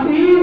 3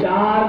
4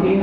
3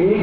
1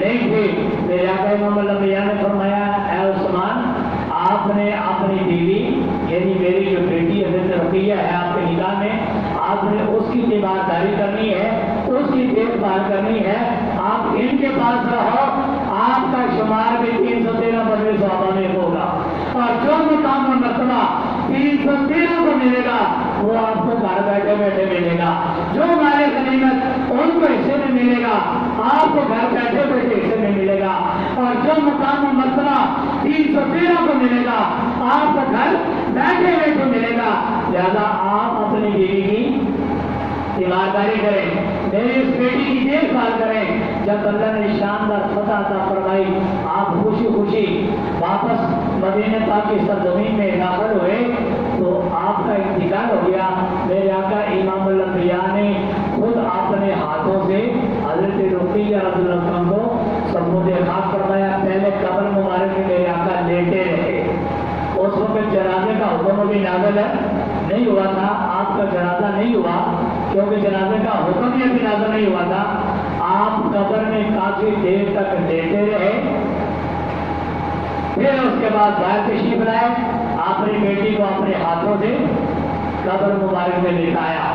نہیں تھے. میرے آقا امام الانبیاء نے فرمایا اے عثمان آپ نے اپنی بیوی یعنی میری جو بیٹی حضرت رقیہ ہے آپ کے نکاح میں آپ نے اس کی تیمارداری کرنی ہے, اس کی دیکھ بھال کرنی ہے. آپ ان کے پاس رہو, آپ کا شمار بھی 313 بدوی صحابہ میں ہوگا اور جو مقام و مرتبہ 313 کو ملے گا وہ آپ کو گھر بیٹھے بیٹھے ملے گا. جو مال غنیمت ان کو حصے میں ملے گا آپ کو گھر بیٹھے بیٹھے حصے میں ملے گا. اور جو مقام و مرتبہ 313 کو ملے گا آپ کو گھر بیٹھے بیٹھے ملے گا. لہذا آپ اپنی بیوی کی تیمارداری کریں, میری اس بیٹی کی دیکھ بھال کریں. جب اللہ نے شاندار فتح عطا فرمائی آپ خوشی خوشی واپس مدینہ پاک کی سرزمین میں داخل ہوئے تو آپ کا انتقال ہو گیا. میرے آقا امام الانبیاء نے خود اپنے ہاتھوں سے حضرت رقیہ رضی اللہ عنہ کو سبوت خاک فرمایا. پہلے قبر مبارک میں میرے آقا لیٹے رہے. اس وقت جنازے کا حکم ابھی نازل نہیں ہوا تھا, آپ کا جنازہ نہیں ہوا کیونکہ جنازے کا حکم ہی ابھی نازل نہیں ہوا تھا. آپ قبر میں کافی دیر تک لیٹے رہے. پھر اس کے بعد باہر تشریف لائے, اپنی بیٹی کو اپنے ہاتھوں سے قبر مبارک میں لٹایا,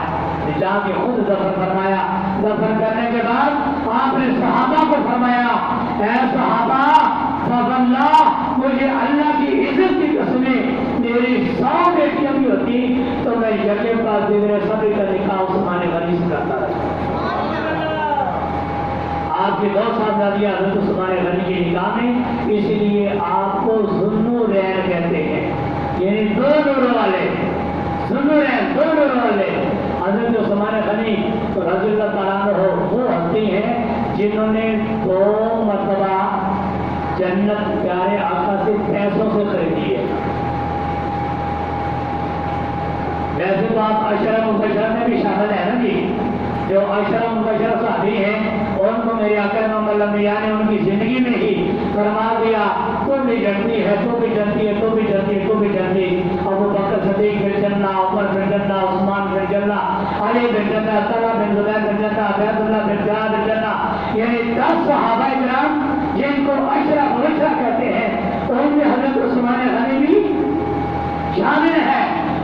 لٹا کے خود دفن فرمایا. دفن کرنے کے بعد آپ نے صحابہ کو فرمایا اے صحابہ فواللہ مجھے اللہ کی عزت کی قسمیں میری 100 بیٹیاں بھی ہوتی تو میں یقین پاس دیگر سبھی کا نکاح عثمان غنی سے کرتا رہا. آپ کی 2 صاحبزادیاں حضرت عثمان غنی کے نکاح میں, اس لیے آپ کو ذوالنورین کہتے ہیں, یعنی 2 نوروں والے. ذوالنورین 2 نوروں والے حضرت عثمان غنی رضی اللہ تعالیٰ عنہ وہ ہستی ہیں جنہوں نے 2 مرتبہ جنت پیارے آقا سے پیسوں سے خریدی ہے. ویسے تو آپ عشرہ مبشرہ میں بھی شامل ہیں نا جی, جو عشرہ مبشرہ صحابی ہیں ان کو میرے آقا امام الانبیاء نے ان کی زندگی میں ہی فرما دیا تو بھی جنتی ہے, تو بھی جنتی ہے, تو بھی جنتی ہے, تو بھی جنتی. ابو بکر صدیق بن جنہ, عمر بن جنہ, عثمان بن جنہ, علی بن جنہ, طلحہ بن زبیر بن جنہ, عبید اللہ بن جعد بن جنہ, یعنی 10 صحابہ کرام جن کو عشرہ مبشرہ کہتے ہیں ان میں حضرت عثمان غنی بھی شامل ہے.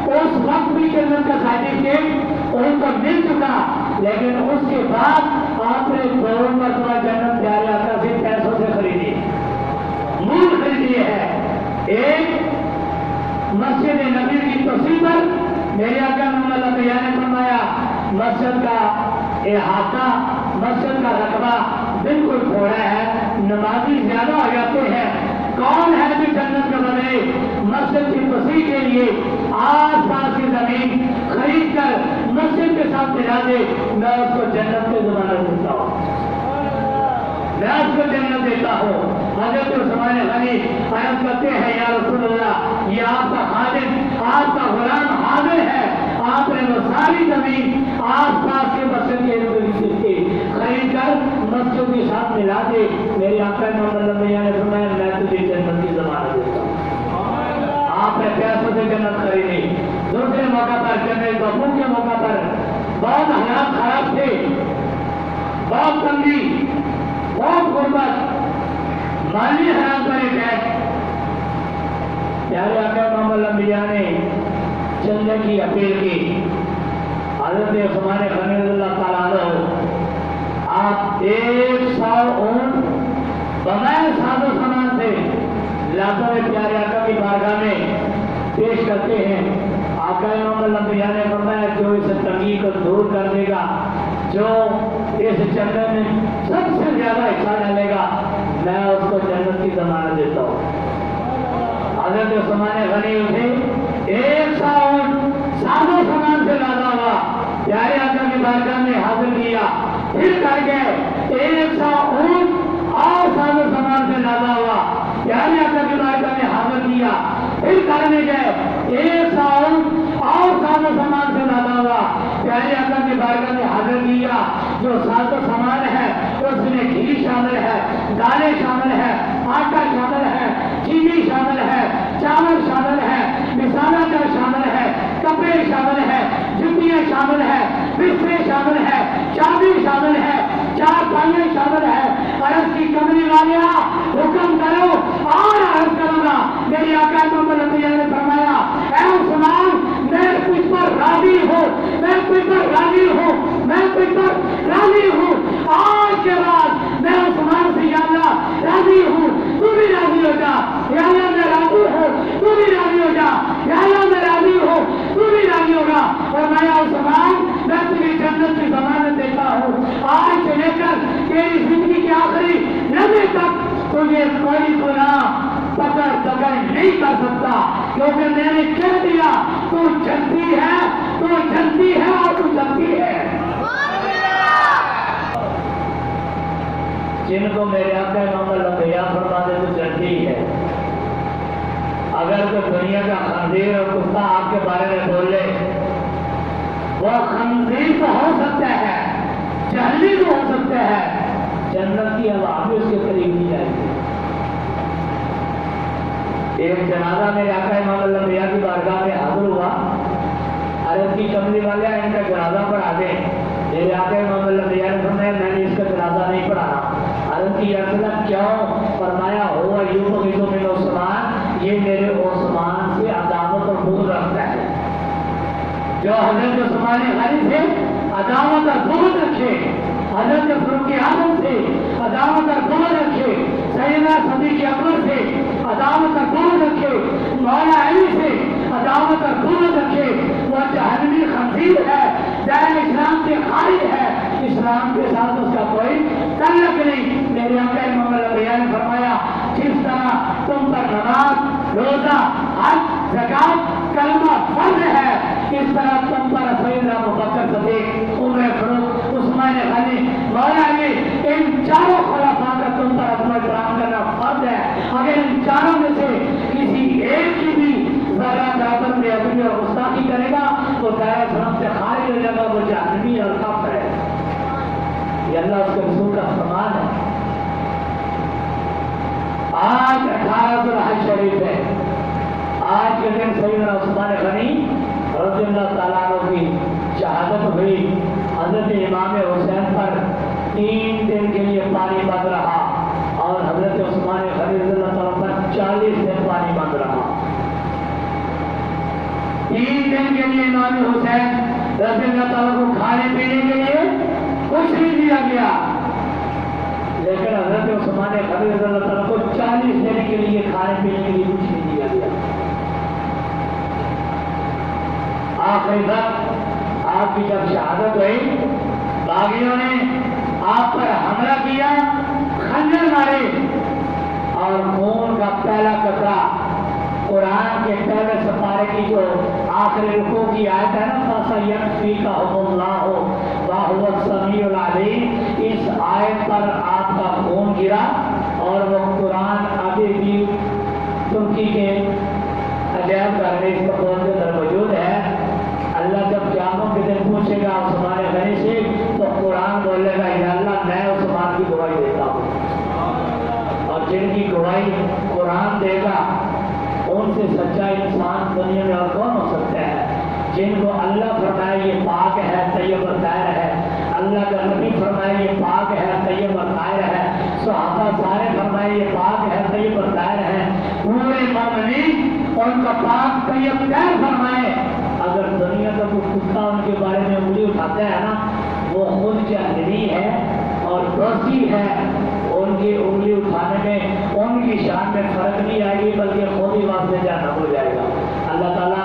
اس وقت بھی جنت کا سرٹیفکیٹ ان کو مل چکا, لیکن اس کے بعد آپ نے 2 مرتبہ جنت پیارے آقا سے پیسوں سے خریدی, مول خریدی ہے. ایک مسجد نبی کی توسیع پر میرے آقا امام الانبیاء نے فرمایا مسجد کا احاطہ, مسجد کا رقبہ بالکل تھوڑا ہے, نمازی زیادہ ہو جاتے ہیں, کون ہے جو جنت کا بنے مسجد کی توسیع کے لیے آس پاس کی زمین خرید کر مسجد کے ساتھ ملا دے, میں اس کو جنت کے زمانہ دیتا ہوں, میں اس کو جنت دیتا ہوں. حضرت عثمان غنی عرض کرتے ہیں یا رسول اللہ یہ آپ کا خادم, آپ کا غلام حاضر ہے, آپ نے وہ ساری زمین آس پاس کے مسجد کے خرید کر مسجد کے ساتھ ملا دے. میرے آقا امام الانبیاء نے فرمایا میں تجھے جنت کی ضمانت دیتا ہوں. آپ نے پیسوں سے جنت خریدی. دوسرے موقع پر جنرل بپو کے موقع پر بہت حالات خراب تھے, بہت تنگی, بہت غربت, مالی حالات پر ایک پیارے آقا امام الانبیاء نے چندے کی اپیل کی. حضرت عثمان غنی رضی اللہ تعالیٰ عنہ آپ 100 اونٹ بغیر ساز و سامان سے لاتا ہے پیارے آقا کی بارگاہ میں پیش کرتے ہیں. آقا امام الانبیاء نے فرمایا جو اس تنگی کو دور کر دے گا, جو اس چندے میں سب سے زیادہ حصہ ڈالے گا, میں اس کو جنت کی ضمانت دیتا ہوں. حضرت عثمان غنی اٹھے, 100 اونٹ ساز و سامان سے لادا ہوا پیارے آقا کی بارگاہ میں حاضر کیا. پھر کر گئے 100 اونٹ اور ساز و سامان سے لادا ہوا پیارے آقا کی بارگاہ میں حاضر کیا. پھر کرنے گئے 100 اونٹ اور ساز و سامان سے لادا ہوا پیارے آقا کی بارگاہ میں حاضر کیا. جو ساز و سامان ہے اس میں گھی شامل ہے, دالیں شامل ہے, آٹا شامل ہے, چینی شامل ہے, چاول شامل ہے, مسالہ کا شامل ہے, کپڑے شامل ہے, جتیاں شامل ہے, بسترے شامل ہے, چابی شامل ہے, 4 پائیں شامل ہے, عرض کی کمرے فرمایا عثمان میں تجھے جنت کی ضمانت دیتا ہوں، آج سے لے کر تیری زندگی کے آخری لمحے تک تجھے کوئی گناہ پکڑ نہیں کر سکتا، کیونکہ میں نے کہہ دیا تو جنتی ہے، تو جنتی ہے اور تو جنتی ہے۔ جن کو میرے آقا امام الانبیاء فرماتے تو جنتی ہے۔ اگر کوئی دنیا کا خنزیر اور کتا آپ کے بارے میں بولے، وہ خنزیر تو ہو سکتا ہے، جہنمی تو ہو سکتا ہے، جنت کی ہوا بھی اس کے قریب نہیں جائے گی۔ ایک جنازہ میرے آقا امام الانبیاء کی بارگاہ میں حاضر ہوا، عرض کی کملی والے ان کا جنازہ پڑھا دیں۔ میرے آقا امام الانبیاء نے فرمایا میں نے اس کا جنازہ نہیں پڑھانا۔ عرض کی یا رسول اللہ کیوں؟ فرمایا ہوا یوں من عثمان، یہ میرے عثمان سے عداوت اور بغض رکھتا ہے۔ جو حضرت عثمان غنی سے عداوت اور بغض رکھے، حضرت فاروق اعظم سے عداوت اور بغض رکھے، سیدنا صدیق اکبر سے عداوت اور بغض رکھے، مولا علی سے عداوت اور بغض رکھے، وہ جہنمی خنزیر ہے، دائر اسلام سے خارج ہے، اسلام کے ساتھ اس کا کوئی تعلق نہیں۔ میرے آقا امام الانبیاء نے فرمایا جس طرح تم پر نماز، روزہ، حج، زکات، کلمہ فرض ہے، اس طرح تم پر سیدنا ابوبکر صدیق، عمر فاروق، عثمان غنی، مولا علی، ان چاروں خلفاء کا تم پر ادب و احترام کرنا فرض ہے۔ اگر ان چاروں میں سے کسی ایک کی بھی ذرا برابر میں ادبی اور گستاخی کرے گا تو دائرہ اسلام سے خارج ہو جائے گا، وہ جہنمی اور کافر ہے۔ یہ اللہ اس کے رسول کا فرمان ہے۔ آج 18 ذوالحج شریف ہے، آج کے دن سیدنا عثمان غنی رضی اللہ تعالیٰ عنہ کی شہادت ہوئی۔ حضرت امام حسین پر 3 دن کے لیے پانی بند رہا اور حضرت عثمان غنی رضی اللہ تعالیٰ پر 40 دن پانی بند رہا۔ 3 دن کے لیے امام حسین رضی اللہ تعالیٰ کو کھانے پینے کے لیے کچھ نہیں دیا گیا، لیکن حضرت عثمان غنی رضی اللہ تعالیٰ کو 40 دن کے لیے کھانے پینے کے لیے کچھ نہیں دیا گیا۔ آخری وقت آپ کی جب شہادت ہوئی، باغیوں نے آپ پر حملہ کیا، خنجر مارے اور خون کا پہلا قطرہ قرآن کے پہلے سپارے کی جو آخری رکوع کی آیت ہے نا، فَسَيَكْفِيكَهُمُ اللَّهُ وَهُوَ السَّمِيعُ الْعَلِيمُ، اس آیت پر آپ کا خون گرا اور وہ قرآن ابھی بھی ترکی کے عجائب گھر میں اس پردوں کے اندر موجود ہے۔ اللہ جب قیامت کے دن پوچھے گا عثمان غنی سے تو قرآن بولے گا یا اللہ میں عثمان کی گواہی دیتا ہوں، اور جن کی گواہی قرآن دے گا ان سے سچا انسان دنیا میں اور کون ہو سکتا ہے؟ جن کو اللہ فرمائے یہ پاک ہے، طیب اور طاہر ہے، اللہ کا نبی فرمائے یہ پاک ہے، طیب اور طاہر ہے، صحابہ سارے فرمائے یہ پاک ہے، طیب اور طاہر ہے، پورے مومنین ان کا پاک طیب طاہر فرمائے، اگر دنیا کا کوئی کتا ان کے بارے میں انگلی اٹھاتا ہے نا، وہ خود جہنمی ہے اور دوشی ہے، ان کی انگلی اٹھانے میں ان کی شان میں فرق نہیں آئے گی، بلکہ خود ہی واسطے جہنم ہو جائے گا۔ اللہ تعالیٰ